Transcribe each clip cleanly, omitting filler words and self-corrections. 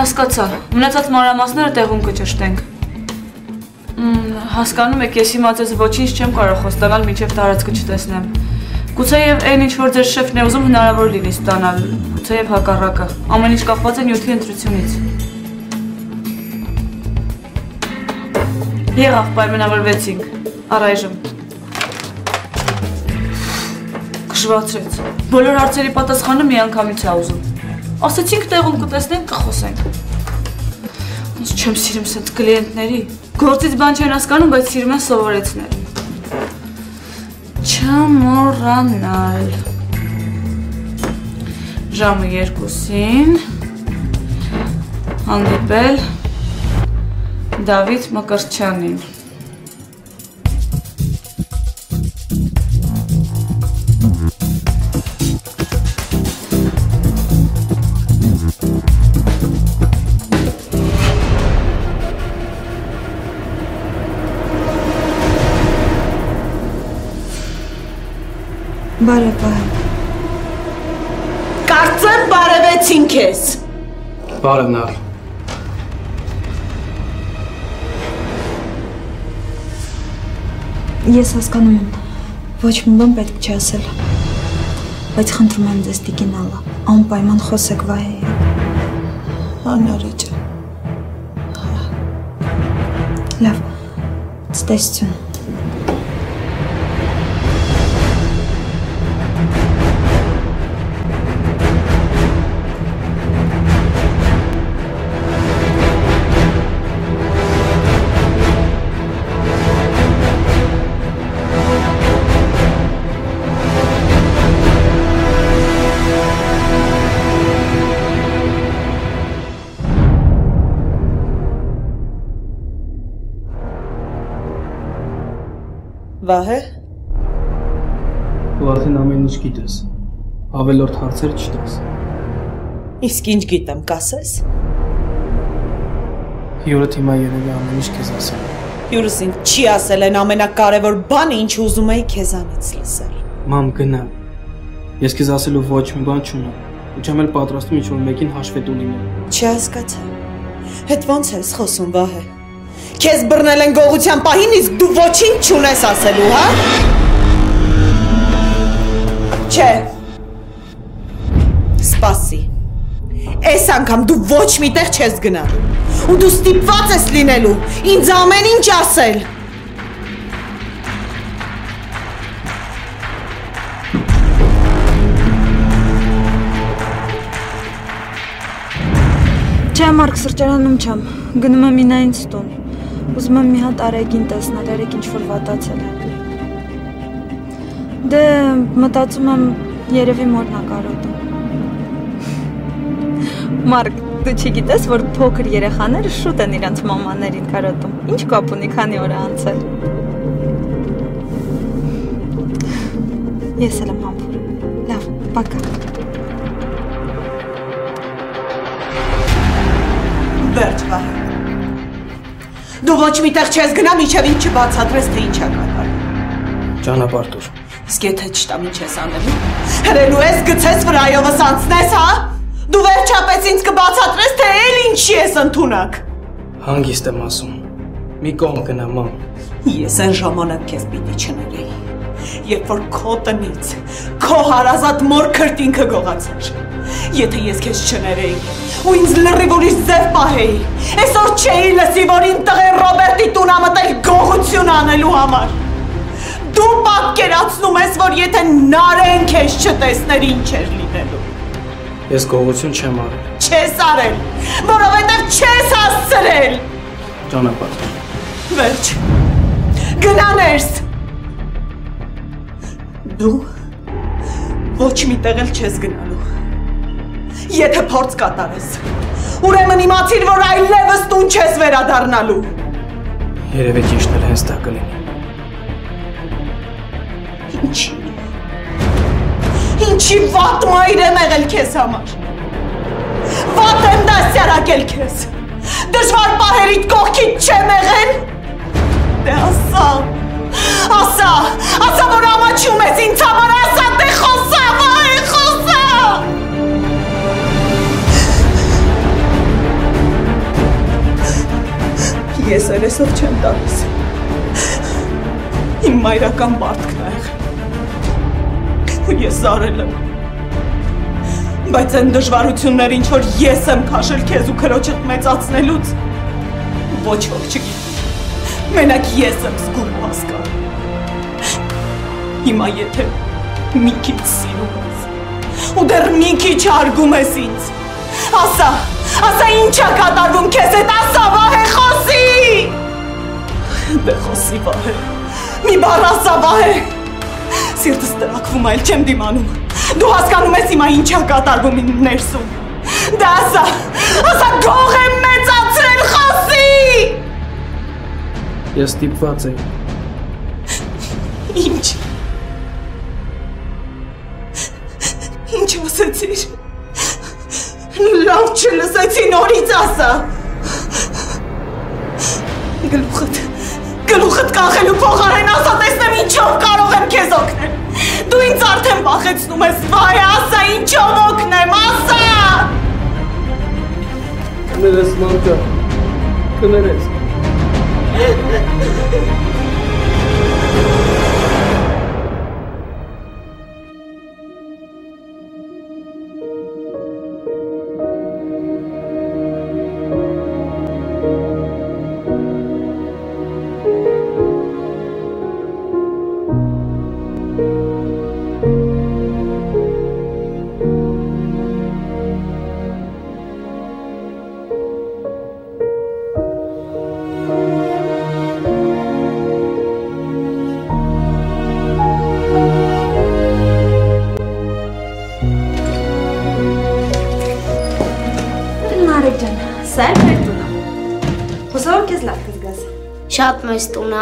Հասկացա, մնացած մանրամասները տեղում կճշտենք։ Հասկանում եք, ես հիմա ձեզ ոչինչ չեմ կարող խոստանալ, մինչև տարածքը չտեսնեմ։ Գուցեև այն ինչ որ ձեր շեֆն է ուզում հնարավոր լինի ստանալ, գուցեև հակառակը։ Ամեն ինչ կախված է նյութի ընտրությունից։ Եղավ, պայմանավորվեցինք, առայժմ։ Կժվացրեց։ Բոլոր հարցերի պատասխանը միանգամից է ուզում։ Ասեցինք տեղում կտեսնենք, կխոսենք։ Ոնց չեմ սիրում սենց կլիենտների։ Գործից բան չեն հասկանում, բայց սիրում են սովորեցնել։ Չմոռանալ։ Ժամը 2-ին հանդիպել Դավիթ Մկրտչյանին։ Բարև։ Կարծեմ բարևեցին քեզ։ Բարև Նար։ Ես հասկանում եմ, ոչ մի բան պետք չի ասել, բայց խնդրում եմ ձեզ տիկին Ալլա, անպայման խոսեք Վահեի հետ։ Անարի ջան։ Լավ, ցտեսություն։ Վահե։ Դու արդեն ամեն ինչ գիտես, ավելորդ հարցեր չտես։ Իսկ ինչ գիտեմ, կասես։ Հյուրդ հիմա երևի ամեն ինչ քեզ ասել։ Հյուրս ինձ չի ասել են ամենակարևոր բանը, ինչ ուզում էի քեզանից լսել։ Մամ, գնա։ Ես քեզ ասելու ոչ մի բան չունեմ, ու չեմ էլ պատրաստում ինչ-որ մեկին հաշվետու լինել։ Չհասկացա։ Հետ ոնց ես խոսում, Վահե։ Քեզ բռնել են գողության պահին, իսկ դու ոչինչ չունես ասելու, հա։ Չէ։ Սպասի։ Այս անգամ դու ոչ միտեղ չես գնալու։ Ու դու ստիպված ես լինելու ինձ ամեն ինչ ասել։ Չէ, Մարկ, սրճարանում չեմ, գնում եմ Ինայինց տուն։ Ուզում եմ մի հատ Արեգին տեսնել, Արեգ ինչ-որ վատացել է։ Դե, մտածում եմ, երևի մորն ա կարոտում։ Մարկ, դու չգիտես, որ փոքր երեխաները շուտ են իրանց մամաներին կարոտում։ Ինչ կապ ունի, քանի օր է անցել։ Ես էլ եմ համբուրում։ Լավ, պակա։ Վերջ, Վահե։ Դու ոչ միտեղ չես գնա, մինչև ինձ չբացատրես, թե ինչ ա կատարվում։ Ճանապարհ տուր։ Իսկ եթե չտամ, ինչ ես անելու։ Հրելու ես, գցես վրայովս անցնես, հա։ Դու վերջապես ինձ կբացատրես, թե էլ ինչի ես ընդունակ։ Հանգիստ եմ ասում։ Մի կողմ գնա, մամ։ Ես այն ժամանակ քեզ պիտի չներեի, երբ որ քո տնից, քո հարազատ մոր քրտինքը գողացար։ Եթե ես քեզ չներեի, ու ինձ լրիվ ուրիշ ձև պահեի, այսօր չէի լսի, որ իմ տղեն Ռոբերտի տուն ա մտել գողություն անելու համար։ Դու պատկերացնում ես, որ եթե Նարեն քեզ չտեսներ, ինչ էր լինելու։ Ես գողություն չեմ արել։ Չես արել, որովհետև չես հասցրել։ Ճանապարհ։ Վերջ, գնա ներս։ Դու ոչ միտեղ էլ չես գնալու։ Եթե փորձ կատարես, ուրեմն իմացիր, որ այլևս տուն չես վերադառնալու։ Երևի ճիշտն էլ հենց դա կլինի։ Ինչի վատ մայր եմ եղել քեզ համար։ Վատ եմ դասյարակել քեզ։ Դժվար պահերիդ կողքիդ չեմ եղել։ Դե ասա, որ ամաչում ես ինձ համար, ասա, դե խոսա, Վահե, խոսա։ Ես երեսով չեմ տալիս։ Իմ մայրական բարդքն է եղել։ Ու ես զարել եմ։ Բայց այն դժվարությունները, ինչ որ ես եմ քաշել քեզ ու քրոջդ մեծացնելուց, ոչ ոք չգիտի։ Մենակ ես եմ զգում ու հասկանում։ Հիմա եթե մի քիչ սիրում ես, ու դեռ մի քիչ հարգում ես ինձ, ասա ինչ է կատարվում քեզ հետ, ասա Վահե, խոսի։ Դե խոսի Վահե, մի բառ ասա Վահե։ Սիրտս տրաքվում, այլ չեմ դիմանում։ Դու հասկանում ես հիմա ինչ է կատարվում իմ ներսում։ Դե ասա գող եմ մեծացրել, խոսի։ Ես ստիպված եմ։ Ինչ։ Ինչ ասեցիր։ Լավ չլսեցի, նորից ասա։ Գլուխդ կախելու փոխարեն ասա, տեսնեմ ինչով կարող եմ քեզ օգնել։ Դու ինձ արդեն վախեցնում ես, Վահե, ասա ինչով օգնեմ, ասա։ Կներես, մամկա, կներես։ Շատ մեծ տուն է։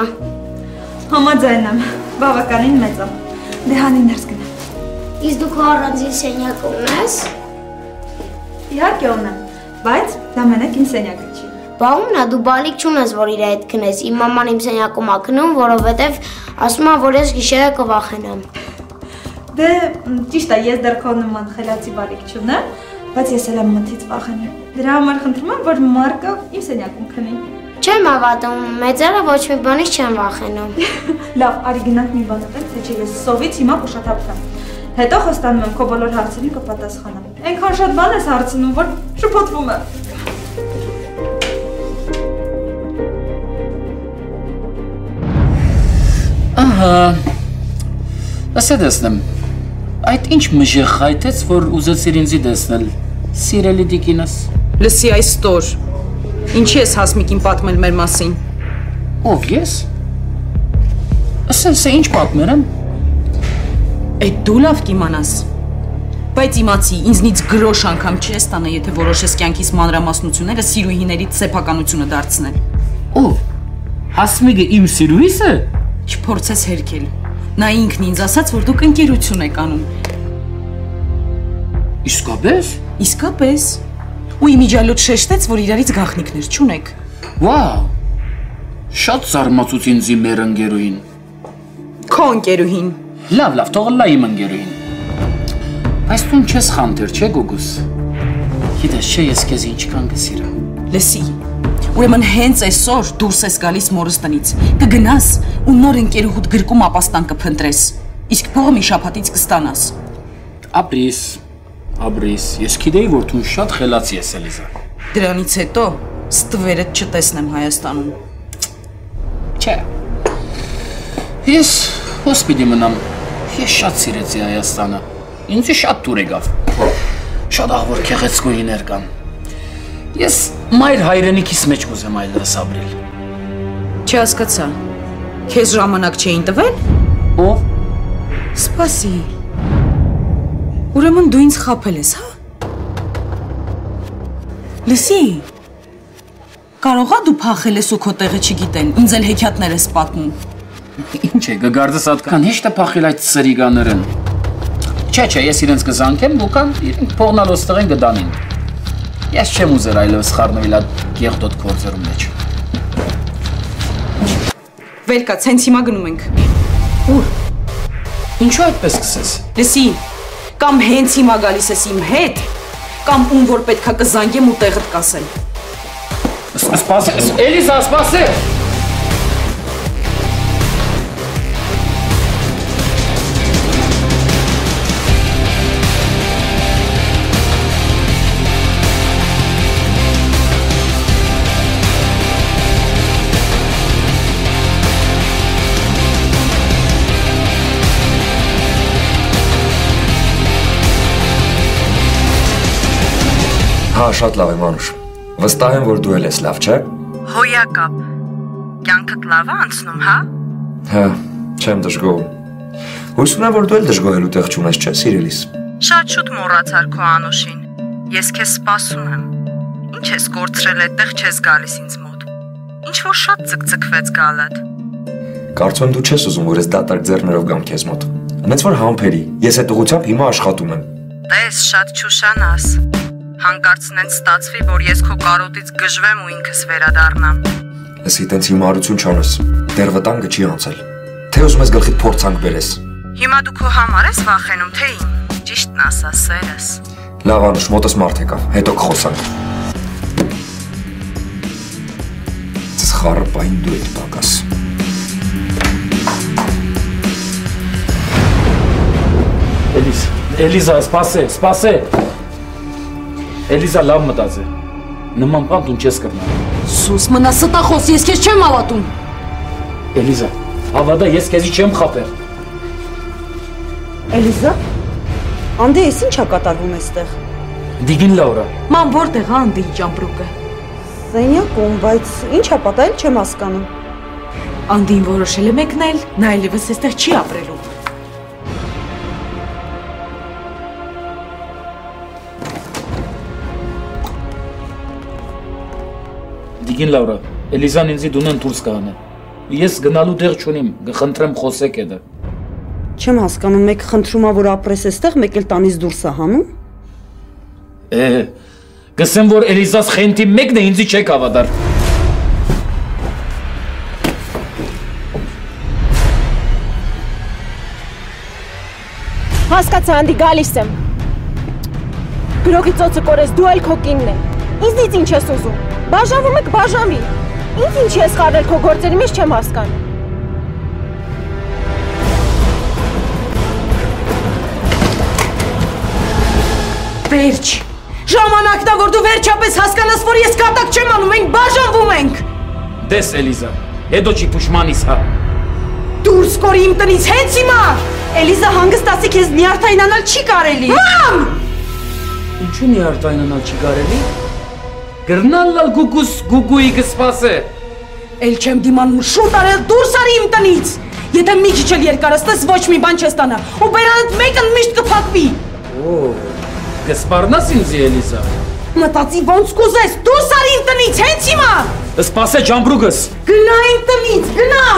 Համաձայն եմ, բավականին մեծ է։ Դե հանի ներս գնա։ Իսկ դու քո առանձին սենյակ ունես։ Իհարկե ունեմ, բայց դա մենակ իմ սենյակը չի։ Բա ումն է, դու բալիկ չունես, որ իր հետ քնես։ Իմ մաման իմ սենյակում է քնում, որովհետև ասում է, որ ես գիշերը կվախենամ։ Դե ճիշտ է, ես դեռ քո նման խելացի բալիկ չունեմ, բայց ես էլ եմ մթից վախենում։ Դրա համար խնդրում եմ, որ Մարկը իմ սենյակում քնի։ Չեմ հավատում, մեծերը ոչ մի բանից չեմ վախենում։ Լավ, արի գնանք մի բան ուտենք, թե չէ ես սովից հիմա կուշաթափվեմ։ Հետո խոստանում եմ քո բոլոր հարցերին կպատասխանեմ։ Այնքան շատ բան ես հարցնում, որ շփոթվում եմ։ Ահա։ Ասա դեսնեմ։ Այդ ինչ մժեղ խայթեց, որ ուզեցիր ինձի դեսնել։ Սիրելի դիկինս։ Լսի այստոր։ Ինչի ես Հասմիկին պատմել մեր մասին։ Ով ես։ Ասա ինչ պատմել եմ։ Այդ դու լավ կիմանաս։ Բայց իմացի, ինձնից գրոշ անգամ չես տանը, եթե որոշես կյանքիս մանրամասնությունները սիրուհիներից սեփականությունը դարձնել։ Ով։ Հասմիկը իմ սիրուհիս է։ Չփորձես հերքել։ Նա ինքն ինձ ասաց, որ դուք ընկերություն եք անում։ Իսկապես։ Իսկապես։ Ու իմիջիալոց շեշտեց, որ իրարից գաղտնիքներ չունեք։ Վաու։ Շատ զարմացուց ինձի մեր ընկերուհին։ Քո ընկերուհին։ Լավ, թողնա իմ ընկերուհին։ Բայց դու չես խանդեր, չէ՞ գոգուս։ Գիտես, չէ, ես քեզ ինչքան կսիրեմ։ Լսի։ Ուրեմն հենց այսօր դուրս ես գալիս մորս տնից։ Կգնաս ու նոր ընկերուհուդ գրկում ապաստան կփնտրես։ Իսկ փողը մի շաբաթից կստանաս։ Ապրիս, ես գիտեի, որ դու շատ խելացի ես, Էլիզա։ Դրանից հետո ստվերդ չտեսնեմ Հայաստանում։ Չէ։ Ես հոսպիտի մնամ։ Ես շատ սիրեցի Հայաստանը։ Ինձ շատ դուր եկավ։ Շատ ահավոր քեղեցկուհիներ կան։ Ես մայր հայրենիքիս մեջ կուզեմ այլևս ապրել։ Չհասկացա։ Քեզ ժամանակ չէին տվել։ Ով։ Սպասի։ Ուրեմն դու ինձ խաբել ես, հա։ Լսի։ Կարողա դու փախել ես ու քո տեղը չգիտեն, ինձ էլ հեքիաթներ ես պատմում։ Ինչ է, գգարձս ատկան հեշտ է փախել այդ սրիգաներն։ Չէ, ես իրենց կզանկեմ, դուքան իրենք փողնալոց տղեն գդանին։ Ես չեմ ուզեր այլևս խառնվել այդ գեղդոտ գործերում մեջ։ Վելկաց, հենց հիմա գնում ենք։ Ուր։ Ինչու այդպես կսես։ Լսի, կամ հենց հիմա գալիս ես իմ հետ, կամ ում որ պետքա կզանգեմ ու տեղդ կասեմ։ Սպասե, Էլիզա, սպասե։ Հա, շատ լավ եմ, Անուշ։ Վստահ եմ, որ դու էլ ես լավ, չէ՞։ Հոյակապ։ Կյանքդ լավ է անցնում, հա։ Հա, չեմ դժգոհում։ Հույս ունեմ, որ դու էլ դժգոհելու տեղ չունես, չէ՞, սիրելիս։ Շատ շուտ մոռացար քո Անուշին։ Ես քեզ սպասում եմ։ Ինչ ես կորցրել այդտեղ չես գալիս ինձ մոտ։ Ինչ որ շատ ցկցկվեց գալդ։ Կարծում եմ դու չես ուզում, որ ես դատարկ ձեռներով գամ քեզ մոտ։ Հենց որ համբերի, ես այդ ուղղությամբ հիմա աշխատում եմ։ Տես, շատ չուշանաս։ Հանկարծն ստացվի, որ ես քո կարոտից գժվեմ ու ինքս վերադառնամ։ Լսի, տենց հիմարություն չանես։ Դեռ վտանգը չի անցել։ Թե ուզում ես գլխիդ փորձանք բերես։ Հիմա դու քո համար ես վախենում, թե իմ։ Ճիշտն ասա, սերս։ Լավ, Անուշ, մոտս մարդ եկավ, հետո կխոսանք։ Ծխարը պայն դու եք պակաս։ Էլիզա, սպասե։ Էլիզա, լավ մտած է։ Նման բան դու չես կրնալ։ Սուս մնա ստախոս, ես քեզ չեմ հավատում։ Էլիզա, հավատա, ես քեզի չեմ խաբել։ Էլիզա, անդե ես ի՞նչ է կատարվում այստեղ։ Դիգին Լաուրա։ Ման որտեղ է անդի ճամպրուկը։ Սենյակում, բայց ի՞նչ է պատահել, չեմ հասկանում։ Անդին որոշել է մեկնել, նա այլևս այստեղ չի ապրելու։ Դիգին Լաուրա, Էլիզան ինձի դունեն դուրս կհանե։ Ես գնալու դեղ չունիմ, կխնդրեմ խոսեք էդը։ Չեմ հասկանում, մեկ խնդրում է, որ ապրես այստեղ, մեկ էլ տանից դուրս է հանում։ Գսեմ, որ Էլիզաս խենթի մեկն է ինձի չեք հավատար։ Հասկացա, Անդի, գալիս եմ։ Գրողի ծոցը կորես, դու էլ քո կինն է։ Ինձնից ինչ ես ուզում։ Բաժանվում եք, բաժանվի։ Ինձ ինչ ես խառնել քո գործերի մեջ չեմ հասկանում։ Վերջ։ Ժամանակն է, որ դու վերջապես հասկանաս, որ ես կատակ չեմ անում, մենք բաժանվում ենք։ Դես Էլիզա, հետո չի պուշմանիս հա։ Դուրս կորի իմ տնից հենց հիմա։ Էլիզա հանգստացի քեզ նյարդայնանալ չի կարելի։ Մամ! Ինչու նյարդայնանալ չի կարելի։ Գրնալալ գուգուս գուգուի կսպասե։ Էլ չեմ դիմանում, շուտ արել դուրս արի իմ տնից։ Եթե մի քիչ էլ երկարացնես, ոչ մի բան չես ստանա։ Ու բերանդ մեկն միշտ կփակվի։ Կսպառնաս ինձ Էլիզա։ Մտածի ոնց կուզես, դուրս արի իմ տնից, հենց հիմա։ Սպասե ջամբրուկս։ Գնա իմ տնից, գնա։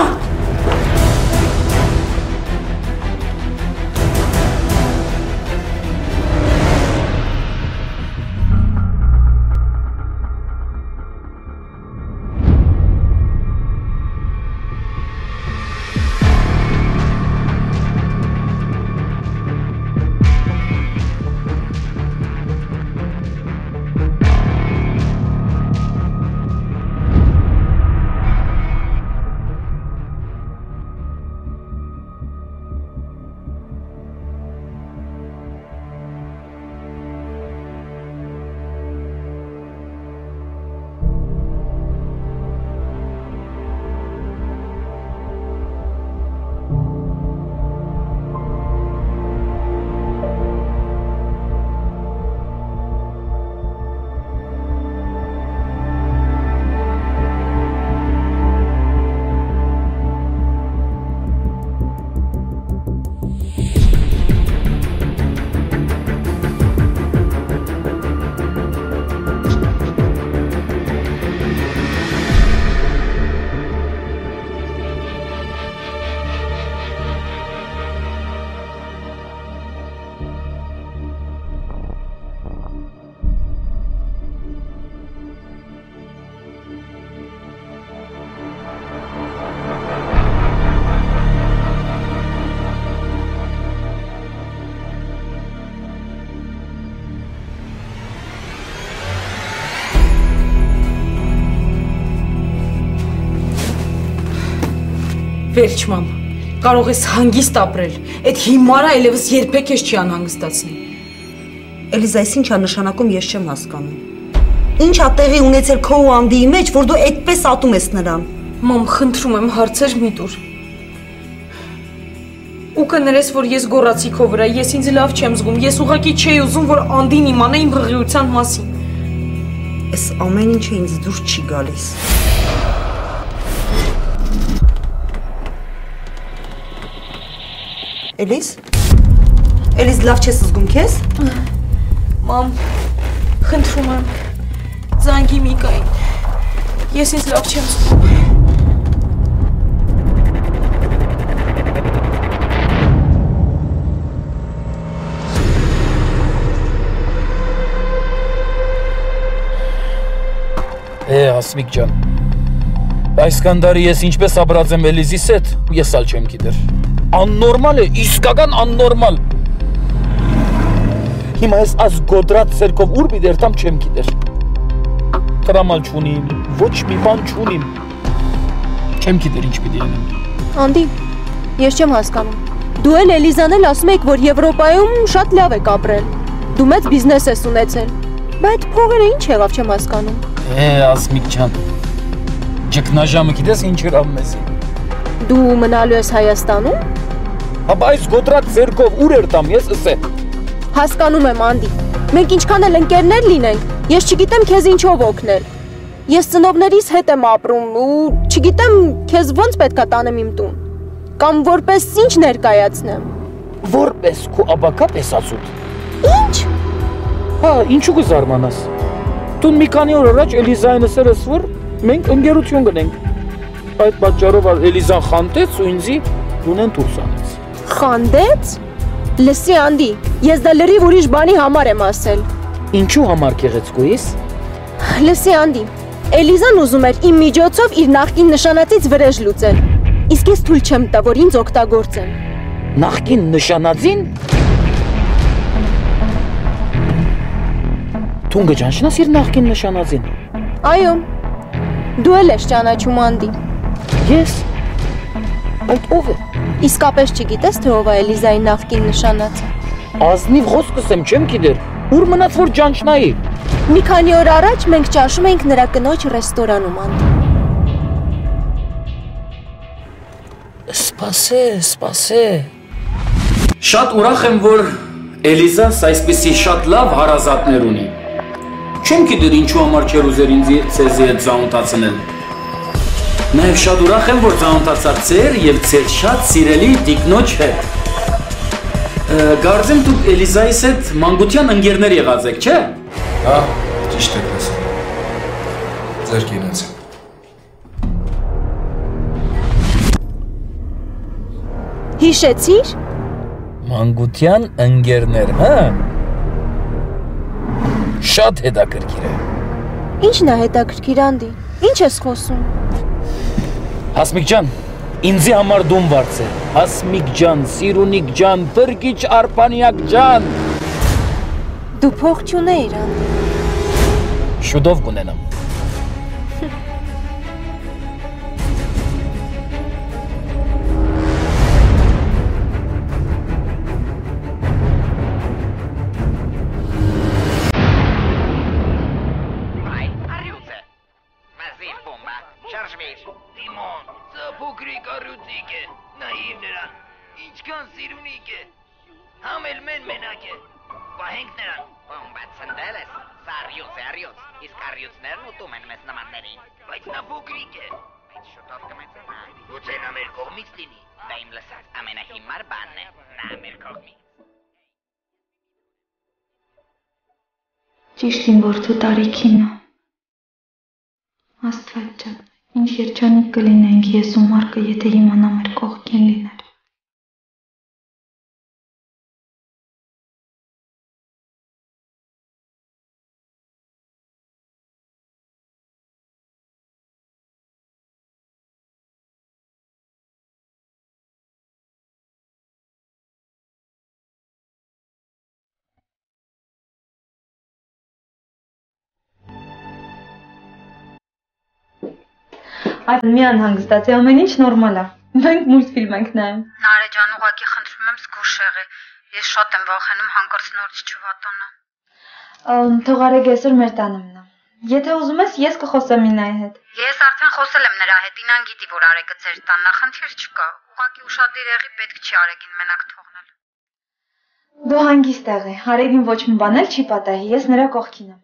Վերջ մամ, կարող ես հանգիստ ապրել, այդ հիմարը այլևս երբեք ես չի անհանգստացնի։ Էլիզա, այս ինչ է նշանակում, ես չեմ հասկանում։ Ինչ է տեղի ունեցել քո ու Անդիի մեջ, որ դու այդպես ատում ես նրան։ Մամ, խնդրում եմ, հարցեր մի տուր։ Ու կներես, որ ես գոռացի քո վրա, ես ինձ լավ չեմ զգում, ես ուղղակի չէի ուզում, որ Անդին իմանա իմ ղղիության մասին։ Այս ամեն ինչը ինձ դուր չի գալիս։ Էլիզ, լավ չես զգում քեզ։ Մամ, խնդրում եմ, զանգի Միկային, ես ինձ լավ չեմ զգում։ Հասմիկ ջան, այս կանդարի ես ինչպես ապրած եմ Էլիզիս հետ, ես ալ չեմ գիտեր։ Աննորմալ է, իսկական աննորմալ։ Հիմա ես այս գոդրած սերկով ուր պիտի երթամ չեմ գիտեր։ Տրամալ չունիմ, ոչ մի բան չունիմ։ Չեմ գիտեր ինչ պիտի անեմ։ Անդի, ես չեմ հասկանում։ Դու էլ Էլիզան էլ ասում եք, որ Եվրոպայում շատ լավ եք ապրել։ Դու մեծ բիզնես ես ունեցել։ Բայց փողերը ինչ եղավ չեմ հասկանում։ Ասմիկ ջան, ջկնաժամը գիտես ինչ հրավ մեզի։ Դու մնալու ես Հայաստանում։ Հաբա այս գոդրած ձերքով ուր երթամ ես ասե։ Հասկանում եմ Անդի, մենք ինչքան էլ ընկերներ լինենք, ես չգիտեմ քեզ ինչով օգնել։ Ես ծնողներիս հետ եմ ապրում ու չգիտեմ քեզ ոնց պետքա տանեմ իմ տուն։ Կամ որպես ինչ ներկայացնեմ։ Որպես քո աբակա պեսացուտ։ Ինչ։ Հա, ինչու կզարմանաս։ Դու մի քանի օր առաջ Էլիզային ասերս, որ մենք ընկերություն գնենք։ Այդ պատճառով Էլիզան խանդեց ու ինձի դունեն դուրս անեց։ Խանդեց։ Լսի Անդի, ես դա լրիվ ուրիշ բանի համար եմ ասել։ Ինչու համար գեղեցկու ես։ Լսի Անդի, Էլիզան ուզում էր իմ միջոցով իր նախկին նշանածից վրեժ լուծել։ Իսկ ես թույլ չեմ տա, որ ինձ օգտագործեն։ Նախկին նշանածին։ Դու գճանչնաս իր նախկին նշանածին։ Այո։ Դու էլ ես ճանաչում Անդի։ Ես։ Այդ ով է։ Իսկապես չգիտես, թե ով է Էլիզայի նախկին նշանածը։ Ազնիվ խոսքս եմ չեմ գիտեր։ Ուր մնաց որ ճանչնայի։ Մի քանի օր առաջ մենք ճաշում էինք նրա կնոջ ռեստորանում Անդի։ Սպասե։ Շատ ուրախ եմ, որ Էլիզաս այսպիսի շատ լավ հարազատներ ունի։ Չեմ գիտեր ինչու համար չեր ուզեր ինձ ցեզի հետ զանոթացնել։ Նաև շատ ուրախ եմ, որ զանոթացար ձեր եւ ձեր շատ սիրելի տիկնոջ հետ։ Գարձեմ դուք Էլիզայիս հետ մանկության ընկերներ եղած եք, չէ՞։ Հա, ճիշտ եք ասում։ Ձեր կինոց։ Հիշեցիր։ Մանկության ընկերներ, հա։ Շատ հետաքրքիր է։ Ինչն է հետաքրքիր Անդի։ Ինչ ես խոսում։ Հասմիկ ջան, ինձի համար դուն վարձ է։ Հասմիկ ջան, Սիրունիկ ջան, Բրգիչ Արփանյակ ջան։ Դու փող չունեիր Անդի։ Շուտով կունենամ։ Ճիշտին որդու տարիքին է։ Աստված ջան, ինչ երջանիկ կլինենք ես ու Մարկը, եթե իմանա մեր կողքին լիներ։ Այդ մի անհանգստացի, ամեն ինչ նորմալ է։ Մենք մուլտֆիլմ ենք նայում։ Նարե ջան, ուղղակի խնդրում եմ զգուշ եղի։ Ես շատ եմ վախենում հանկարծ նորից չվատանա։ Թող Արեգ այսօր մեր տանը մնա։ Եթե ուզում ես, ես կխոսեմ Ինայի հետ։ Ես արդեն խոսել եմ նրա հետ, Ինան գիտի, որ Արեգը ձեր տանն է, խնդիր չկա։ Ուղղակի ուշադիր եղի, պետք չի Արեգին մենակ թողնել։ Դու հանգիստ եղի, Արեգին ոչ մի բան էլ չի պատահի, ես նրա կողքին եմ։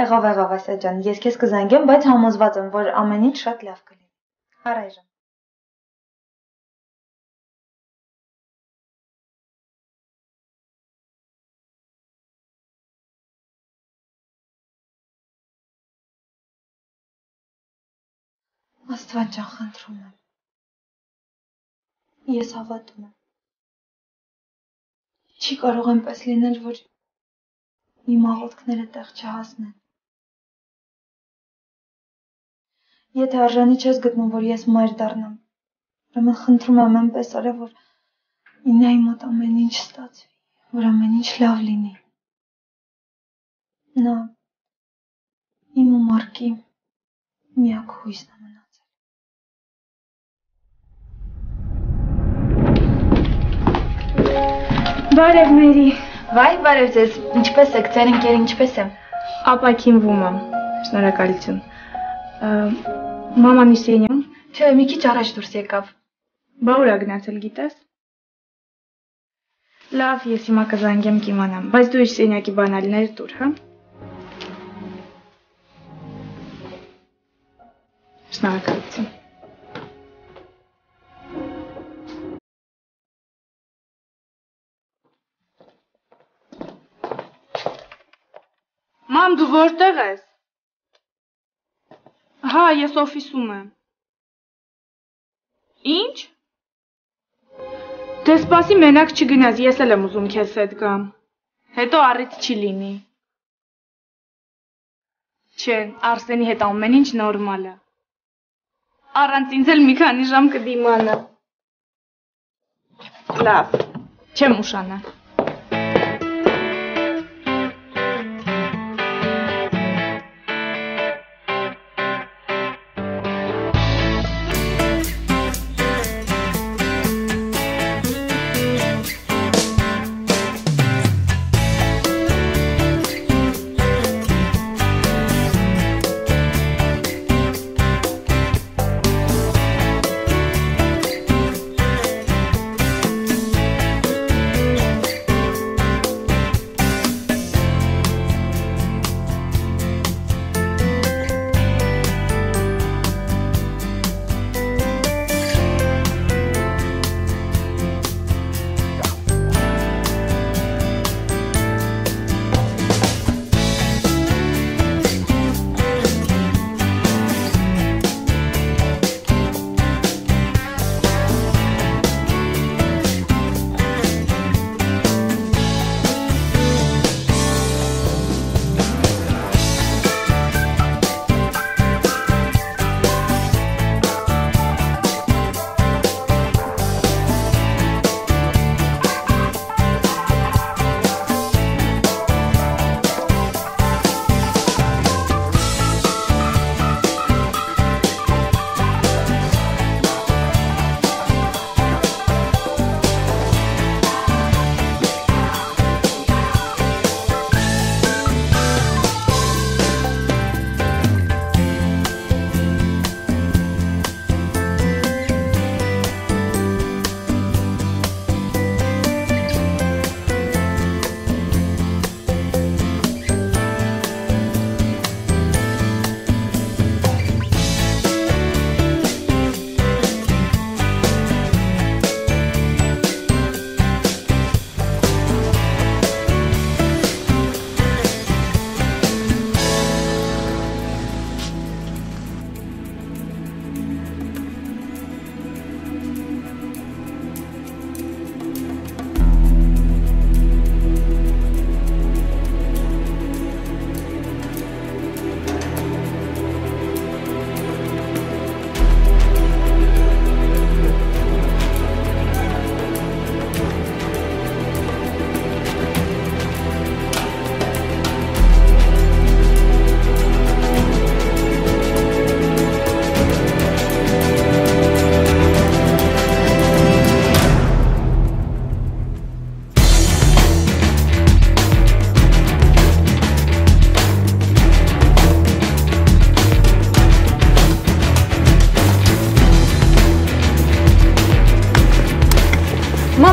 Եղավ, Ասիա ջան, ես քեզ կզանգեմ, բայց համոզված եմ, որ ամեն ինչ շատ լավ կլինի։ Առայժմ։ Աստված ջան, խնդրում եմ։ Ես հավատում եմ։ Չի կարող այնպես լինել, որ իմ աղոթքները տեղ չհասնեն։ Եթե արժանի չես գտնում, որ ես մայր դառնամ, ուրեմն խնդրում եմ այնպես արա, որ Ինայի մոտ ամեն ինչ ստացվի, որ ամեն ինչ լավ լինի։ Նա իմ ու Մարկի միակ հույսն է մնացել։ Բարև Մերի։ Վայ, բարև ձեզ։ Ինչպես եք, ձեր ընկերը ինչպես է։ Ապակինվում եմ։ Շնորհակալություն։ Մաման Իսենյան։ Չէ, մի քիչ առաջ դուրս եկավ։ Բա ուր ա գնացել, գիտես։ Լավ, ես հիմա կզանգեմ կիմանամ, բայց դու իր սենյակի բանալիները տուր, հա։ Շնորհակալություն։ Մամ, դու որտեղ ես։ Հա, ես օֆիսում եմ։ Ինչ։ Դե սպասի մենակ չգնաս, ես էլ եմ ուզում քեզ հետ գամ։ Հետո առիթ չի լինի։ Չէ, Արսենի հետ ամեն ինչ նորմալ է։ Առանց ինձ էլ մի քանի ժամ կդիմանա։ Լավ, չեմ ուշանա։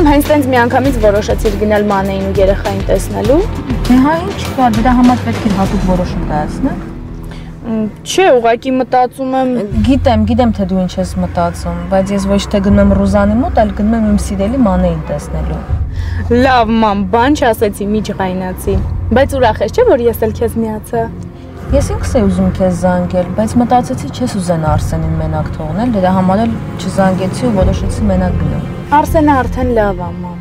հենց տենց միանգամից որոշեցիր գնալ Մանեին ու երեխային տեսնելու։ Հա, ինչ կա, դրա համար պետք է հատուկ որոշում կայացնեք։ Չէ, ուղղակի մտածում եմ։ Գիտեմ, թե դու ինչ ես մտածում, բայց ես ոչ թե գնում եմ Ռուզանի մոտ, այլ գնում եմ իմ սիրելի Մանեին տեսնելու։ Լավ, մամ, բան չասեցի, մի ջղայնացի։ Բայց ուրախ ես, չէ՞ որ ես էլ քեզ միացա։ Ես ինքս էի ուզում քեզ զանգել, բայց մտածեցի չես ուզեն Արսենին մենակ թողնել, դրա համար էլ չզանգեցի ու որոշեցի մենակ գնալ։ Արսենը արդեն լավ է, մամ։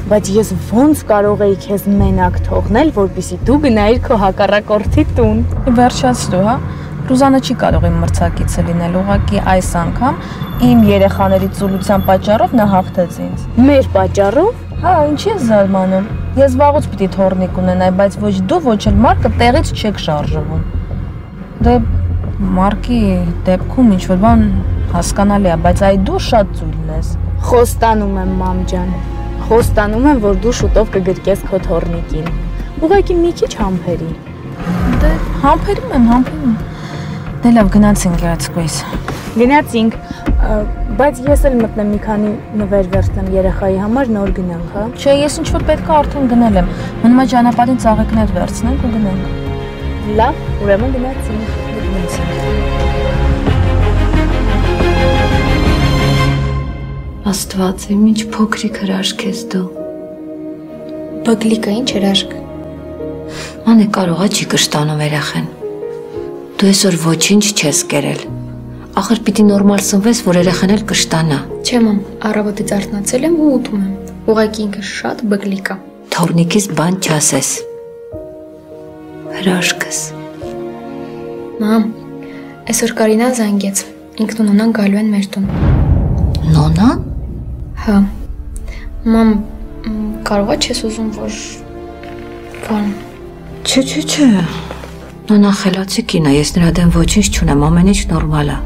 Բայց ես ոնց կարող էի քեզ մենակ թողնել, որպեսզի դու գնայիր քո հակառակորդի տուն։ Վերջացրու, հա։ Ռուզանը չի կարող իմ մրցակիցը լինել, ուղղակի այս անգամ իմ երեխաների ծուլության պատճառով նա հաղթեց ինձ։ Մեր պատճառով։ Հա, ինչի ես զարմանում։ Ես վաղուց պիտի թորնիկ ունենայի, բայց ոչ դու, ոչ էլ Մարկը տեղից չեք շարժվում։ Դե Մարկի դեպքում ինչ-որ բան հասկանալի է, բայց այ դու շատ ծույլն ես։ Խոստանում եմ, մամ ջան։ Խոստանում եմ, որ դու շուտով կգրկես քո թորնիկին։ Ուղղակի մի քիչ համբերի։ Դե համբերում եմ։ Դե լավ, գնացինք երացկույս։ Գնացինք, բայց ես էլ մտնեմ մի քանի նվեր վերցնեմ երեխայի համար, նոր գնանք, հա։ Չէ, ես ինչ որ պետք է արդեն գնել եմ։ Մնում է ճանապարհին ծաղիկներ վերցնենք ու գնանք։ Լավ, ուրեմն գնացինք։ Աստված իմ, ինչ փոքրիկ հրաշք ես դու։ Բգլիկը ինչ հրաշք։ Անը կարող է չի կշտանում երախեն։ Դու այսօր ոչինչ չես կերել։ Ախր պիտի նորմալ սնվես, որ երեխան էլ կշտանա։ Չէ, մամ, առավոտից արթնացել եմ ու ուտում եմ։ Ուղղակի ինքը շատ բգլիկ է։ Թորնիկից բան չասես։ Հրաշքս։ Մամ, այսօր Կարինան զանգեց։ Ինքն ու Նոնան գալու են մեր տուն։ Նոնան։ Հա։ Մամ, կարող է չես ուզում, որ բան։ Չէ։ Նոնան խելացի կին է, ես նրա դեմ ոչինչ չունեմ, ամեն ինչ նորմալ է։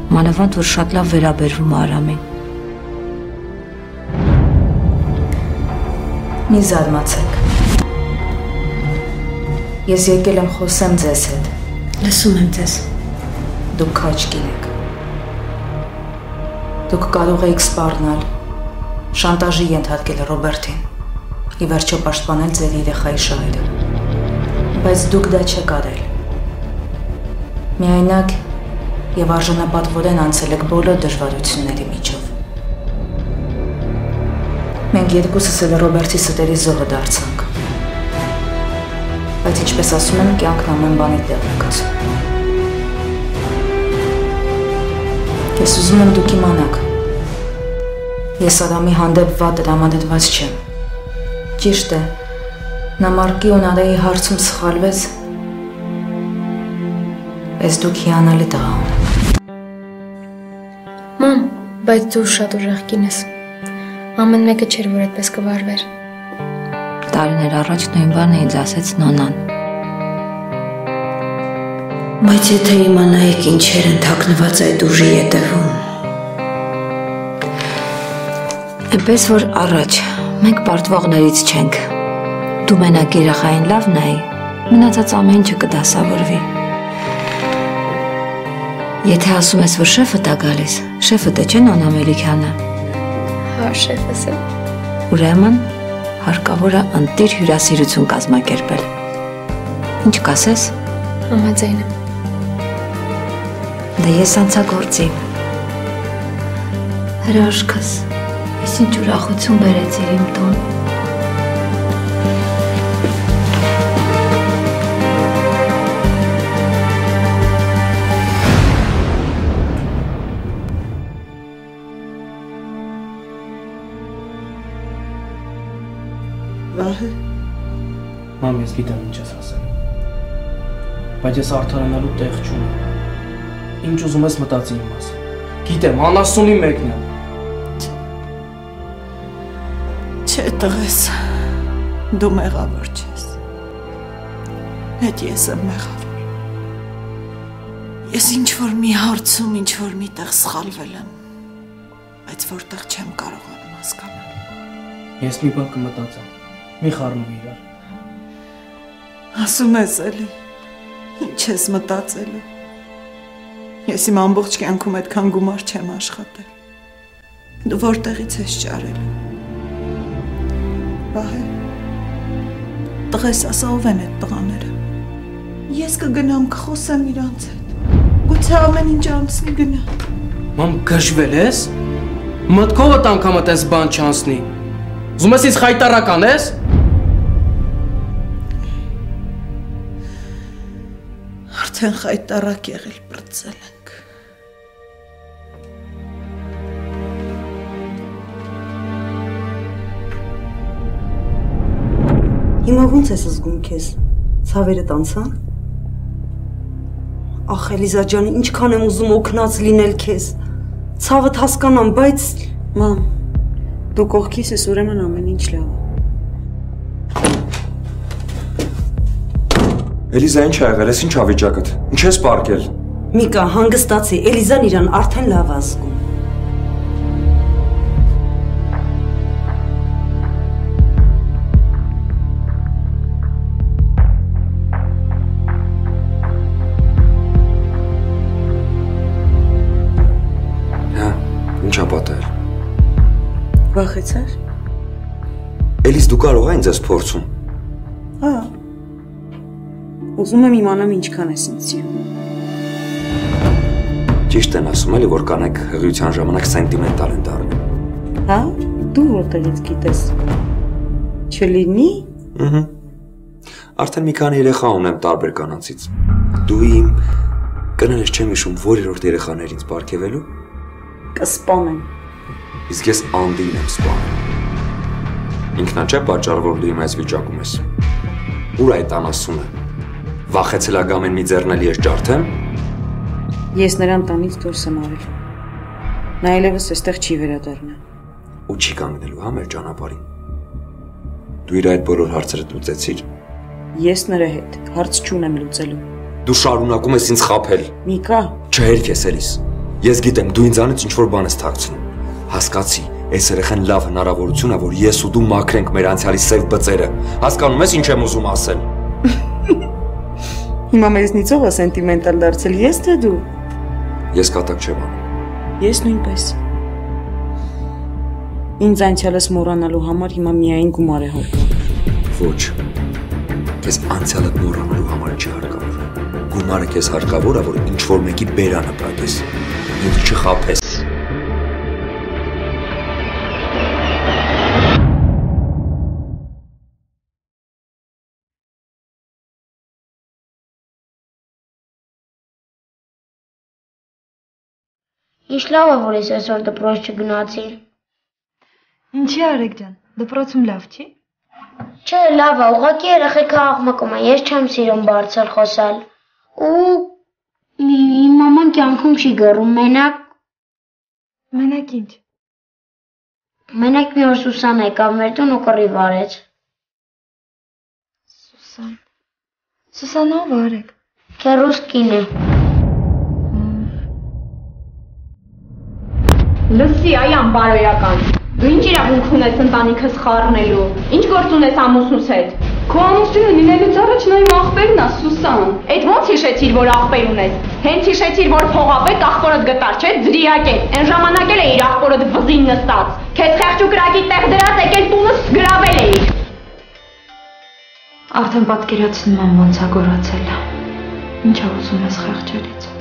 Մանավանդ որ շատ լավ վերաբերվում է Արամին։ Մի զարմացեք։ Ես եկել եմ խոսեմ ձեզ հետ։ Լսում եմ ձեզ։ Դուք քաջ կին եք։ Դուք կարող եք սպառնալ, շանտաժի ենթարկել Ռոբերտին, ի վերջո պաշտպանել ձեր երեխայի շահերը։ Բայց դուք դա չեք արել։ Միայնակ եւ արժանապատվորեն անցել եք բոլոր դժվարությունների միջով։ Մենք երկուսս էլ Ռոբերտի ստերի զոհը դարձանք։ Բայց ինչպես ասում են, կյանքն ամեն բանի տեղ է գցում։ Ես ուզում եմ դուք իմանաք։ Ես Արամի հանդեպ վատ տրամադրված չեմ։ Ճիշտ է, նա Մարկի ու Նարեի հարցում սխալվեց, բայց դուք հիանալի տղա ունեք։ Մամ, բայց դու շատ ուժեղ կին ես։ Ամեն մեկը չէր, որ այդպես կվարվեր։ Տարիներ առաջ նույն բանը ինձ ասեց Նոնան։ Բայց եթե իմանայիք ինչեր են թաքնված այդ ուժի ետևում։ Այնպես որ առաջ, մենք պարտվողներից չենք։ Դու մենակ երեխային լավ նայի, մնացած ամեն ինչը կդասավորվի։ Եթե ասում ես, որ շեֆը տա գալիս, շեֆը դե չէ Նոնա Մելիքյանը։ Հա, շեֆս է։ Ուրեմն հարկավոր է ընտիր հյուրասիրություն կազմակերպել։ Ինչ կասես։ Համաձայն եմ։ Դե ես անցա գործի։ Հրաշքս, ես ինչ ուրախություն բերեցիր իմ տուն։ Վահե։ Մամ, ես գիտեմ ինչ ես ասել։ Բայց ես արդարանալու տեղ չունեմ։ Ինչ ուզում ես մտածի իմ մասին։ Գիտեմ, անասունի մեկն է։ Չէ, տղես, դու մեղավոր չես։ Հետ ես եմ մեղավոր։ Ես ինչ-որ մի հարցում, ինչ-որ մի տեղ սխալվել եմ, բայց որտեղ չեմ կարողանում հասկանալ։ Ես մի բան կմտածեմ, մի խառնում իրար։ Ասում ես էլի, ինչ ես մտածելու։ Ես իմ ամբողջ կյանքում այդքան գումար չեմ աշխատել։ Դու որտեղից ես ճարել։ Բահե։ Տղես ասա ով են այդ տղաները։ Ես կգնամ կխոսեմ իրանց հետ։ Գուցե ամեն ինչ անցնի գնա։ Մամ գժվել ես։ Մտքովդ անգամդ այս բան չանցնի։ Ուզում ես ինձ խայտարակ անես։ Արդեն խայտարակ եղել բրծել ենք։ Հիմա ո՞նց ես զգում քեզ։ Ցավերդ անցան։ Ախ Էլիզա ջան, ինչքան եմ ուզում օգնած լինել քեզ։ Ցավդ հասկանամ, բայց մամ, դու կողքիս ես, ուրեմն ամեն ինչ լավ է։ Էլիզա, ինչ ա եղել, ես ինչ ա վիճակդ։ Ինչ ես պարկել։ Միկա, հանգստացի, Էլիզան իրան արդեն լավ է զգում։ Վախեցար։ Էլիս դու կարող ես ինձ փորձում։ Հա։ Ուզում եմ իմանամ ինչքան ես ինձ սիրում։ Ճիշտ են ասում էլի, որ կանայք հղիության ժամանակ սենտիմենտալ են դառնում։ Հա, դու որտեղից գիտես։ Չլինի։ Ըհը։ Արդեն մի քանի երեխա ունեմ տարբեր կանանցից։ Դու իմ կներես չեմ հիշում որերորդ երեխաներ ինձ պարգևելու։ Կսպանեմ։ Իսկ ես Անդին եմ սպանում։ Ինքնա չէ պատճառ, որ դու իմ այս վիճակում ես։ Ուր այդ անասունը։ Վախեցել ագամեն մի ձեռնել ես ջարդեմ։ Ես նրան տանից դուրս եմ արել։ Նա այլևս այստեղ չի վերադառնա։ Ու չի կանգնելու հա մեր ճանապարհին։ Դու իր այդ բոլոր հարցերը լուծեցիր։ Ես նրա հետ հարց չունեմ լուծելու։ Դու շարունակում ես ինձ խաբել։ Միկա։ Չհերք ես էլիս։ Ես գիտեմ դու ինձանից ինչ որ բան ես թաքցնում։ Հասկացի, այս երեխան լավ հնարավորություն է, որ ես ու դու մաքրենք մեր անցյալի սև բծերը։ Հասկանում ես ինչ եմ ուզում ասել։ Հիմա մեզնից ով է սենտիմենտալ դարձել, ես թե դու։ Ես կատակ չեմ անում։ Ես նույնպես։ Ինձ անցյալս մոռանալու համար հիմա միայն գումար է հարկավոր։ Ոչ։ Քեզ անցյալդ մոռանալու համար չի հարկավոր։ Գումարը քեզ հարկավոր է, որ ինչ որ մեկի բերանը պատես։ Ինձ չխաբես։ Ինչ լավ է, որ ես այսօր դպրոց չգնացի։ Ինչի Արեգ ջան, դպրոցում լավ չի։ Չէ, լավ է, ուղղակի երեխեքը աղմկում են, ես չեմ սիրում բարձր խոսալ։ Ու իմ մաման կյանքում չի գոռում, մենակ։ Մենակ ինչ։ Մենակ մի օր Սուսան եկավ մեր տուն ու կռիվ արեց։ Սուսան։ Սուսանը ով է Արեգ։ Քեռուս կին է։ Լսի, այ անբարոյական։ Դու ինչ իրավունք ունես ընտանիքս խառնելու։ Ինչ գործ ունես ամուսնուս հետ։ Քո ամուսինը լինելուց առաջ նա իմ աղբերն է, Սուսան։ Այդ ո՞նց հիշեցիր, որ աղբեր ունես։ Հենց հիշեցիր, որ փողապետ աղբորդ գտար, չէ՞, ձրիակ է։ Այն ժամանակ էլ էիր աղբորդ վզին նստած։ Քեզ խեղճու կրակի տեղ դրած եկել տունս գրավել էիր։ Արդեն պատկերացնում եմ ոնց է գոռացել։ Ինչ է ուզում ես խեղճերից։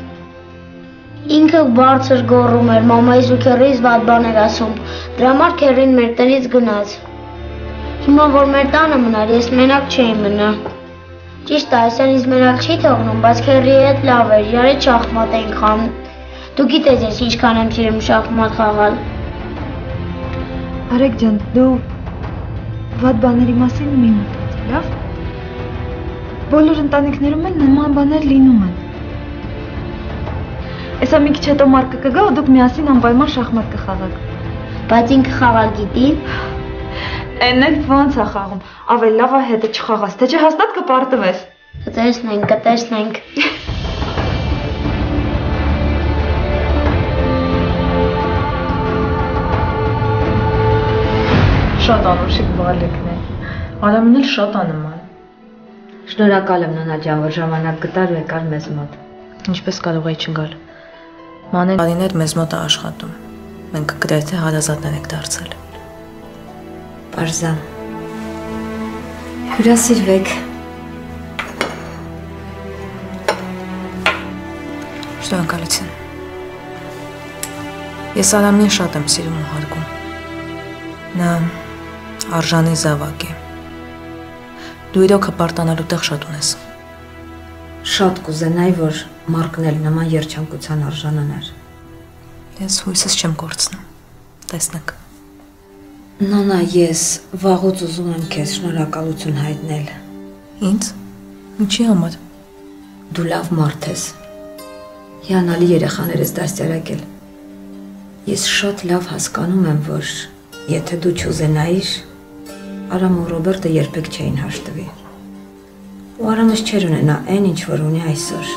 Ինքը բարձր գոռում էր, մամայիս ու քեռիս վատ բաներ ասում։ Դրա համար քեռին մեր տնից գնաց։ Հիմա որ մեր տանը մնար, ես մենակ չէի մնա։ Ճիշտ է, այսօր ինձ մենակ չի թողնում, բայց քեռի հետ լավ էր, իրար շախմատ ենք խաղում։ Դու գիտես ես ինչքան եմ սիրում շախմատ խաղալ։ Արեգ ջան, դու վատ բաների մասին մի մտածի, լավ։ Բոլոր ընտանիքներում էլ նման բաներ լինում են։ Այսա մի քիչ հետո Մարկը կգա ու դուք միասին անպայման շախմատ կխաղաք։ Բայց ինքը խաղալ գիտի։ Էն էլ ոնց է խաղում։ Ավելի լավ է հետը չխաղաս, թե չէ հաստատ կպարտվես։ Կտեսնենք, կտեսնենք։ Շատ անուշիկ բալիկն է։ Արամին էլ շատ անման։ Շնորհակալ եմ Նանա ջան, որ ժամանակ գտար ու եկար մեզ մոտ։ Ինչպես կարող էի չգալ։ Մանեն Արինը մեզ մոտ է աշխատում։ Մենք գրեթե հարազատներ ենք դարձել։ Պարզա։ Հյուրասիրվեք։ Շնորհակալություն։ Ես Արամին շատ եմ սիրում ու հարգում։ Նա արժանի զավակ է։ Դու իրոք հպարտանալու տեղ շատ ունես։ Շատ կուզենայի, որ Մարկն էլ նման երջանկության արժանանար։ Ես հույսս չեմ կորցնում։ Տեսնենք։ Նանա, ես վաղուց ուզում եմ քեզ շնորհակալություն հայտնել։ Ինձ։ Ինչի համար։ Դու լավ մարդ ես։ Հիանալի երեխաներ ես դաստիարակել։ Ես շատ լավ հասկանում եմ, որ եթե դու չուզենայիր, Արամ ու Ռոբերտը երբեք չէին հաշտվի։ Ու Արամս չէր ունենա այն, ինչ որ ունի այսօր։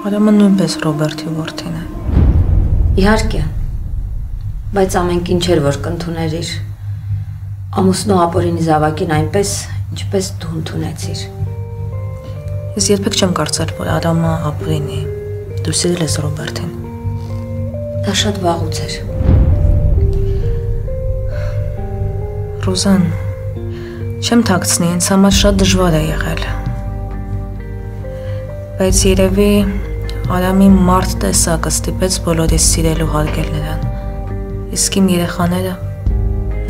Արամը նույնպես Ռոբերտի որդին է։ Իհարկե, բայց ամենքին չէր, որ կընդուներիր։ Ամուսնու ապօրինի զավակին այնպես, ինչպես դու ընդունեցիր։ Ես երբեք չեմ կարծել, որ Արամը ապօրինի է։ Դու սիրել ես Ռոբերտին։ Դա շատ վաղուց էր։ Ռուզան, չեմ թաքցնի, ինձ համար շատ դժվար է եղել։ Բայց երևի Արամի մարդ տեսակը ստիպեց բոլորիս սիրել ու հարգել նրան։ Իսկ իմ երեխաները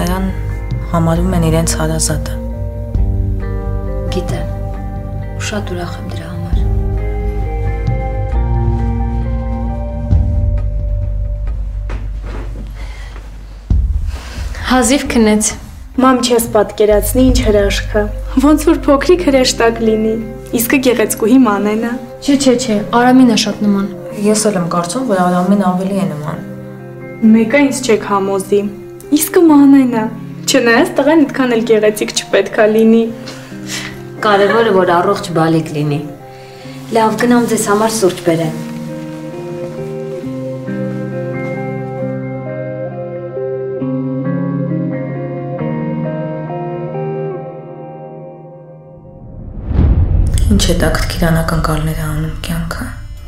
նրան համարում են իրենց հարազատը։ Գիտեմ, ու շատ ուրախ եմ դրա համար։ Հազիվ քնեց։ Մամ չես պատկերացնի ինչ հրաշքա։ Ոնց որ փոքրիկ հրեշտակ լինի։ Իսկը գեղեցկուհի Մանեն է։ Չէ, Արամին է շատ նման։ Ես էլ եմ կարծում, որ Արամին ավելի է նման։ Մեկը ինձ չեք համոզի։ Իսկը Մանեն է։ Չնայած տղան այդքան էլ գեղեցիկ չպետքա լինի։ Կարևորը որ առողջ բալիկ լինի։ Լավ, գնամ ձեզ համար սուրճ բերեմ։ Ինչ է տակտքիր անակնկալներ անում կյանքը։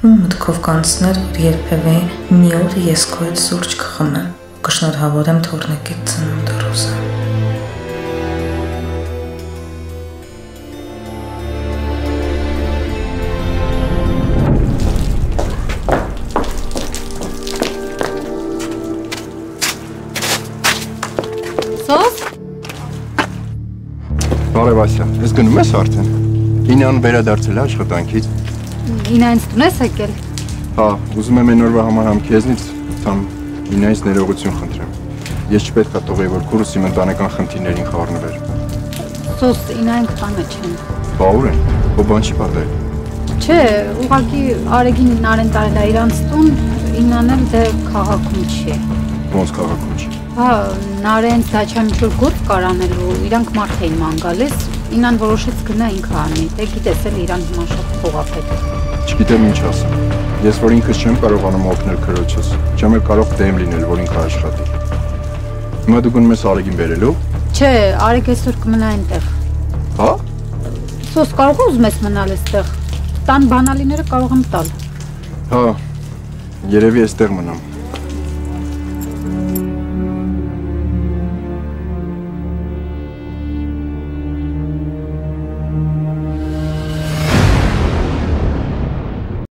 Ու մտքով կանցներ, որ երբևէ մի օր ես քո հետ սուրճ կխմեմ, կշնորհավորեմ թորնիկիդ ծնունդը Ռուզա։ Սոս։ Բարև Ասիա, ես գնում ես արդեն։ Ինան վերադարձել է աշխատանքից։ Ինա ինձ տուն ես եկել։ Հա, ուզում եմ այն օրվա համար համ քեզնից, համ Ինայից ներողություն խնդրեմ։ Ես չպետք է թողեի, որ քուրս իմ ընտանեկան խնդիրներին խառնվեր։ Սոս, Ինային կտանը չեն։ Բա ուր են, ո բան չի պատահել։ Չէ, ուղղակի Արեգին Նարեն տարել է իրանց տուն, Ինան էլ դե քաղաքում չի։ Ոնց քաղաքում չի։ Հա, Նարեն դաչամիջոր գործ կար անելու, իրանք մարդ էին ման գալիս, Ինան որոշեց գնա ինքը անի, դե գիտես էլ իրան հիմա շատ փողափետ է։ Չգիտեմ ինչ ասեմ։ Ես որ ինքս չեմ կարողանում օգնել քրոջս, չեմ էլ կարող դեմ լինել, որ ինքը աշխատի։ Հիմա դու գնում ես Արեգին բերելու։ Չէ, Արեգ այսօր կմնա այնտեղ։ Հա։ Սոս կարող ուզում ես մնալ այստեղ։ Տան բանալիները կարող եմ տալ։ Հա, երևի այստեղ մնամ։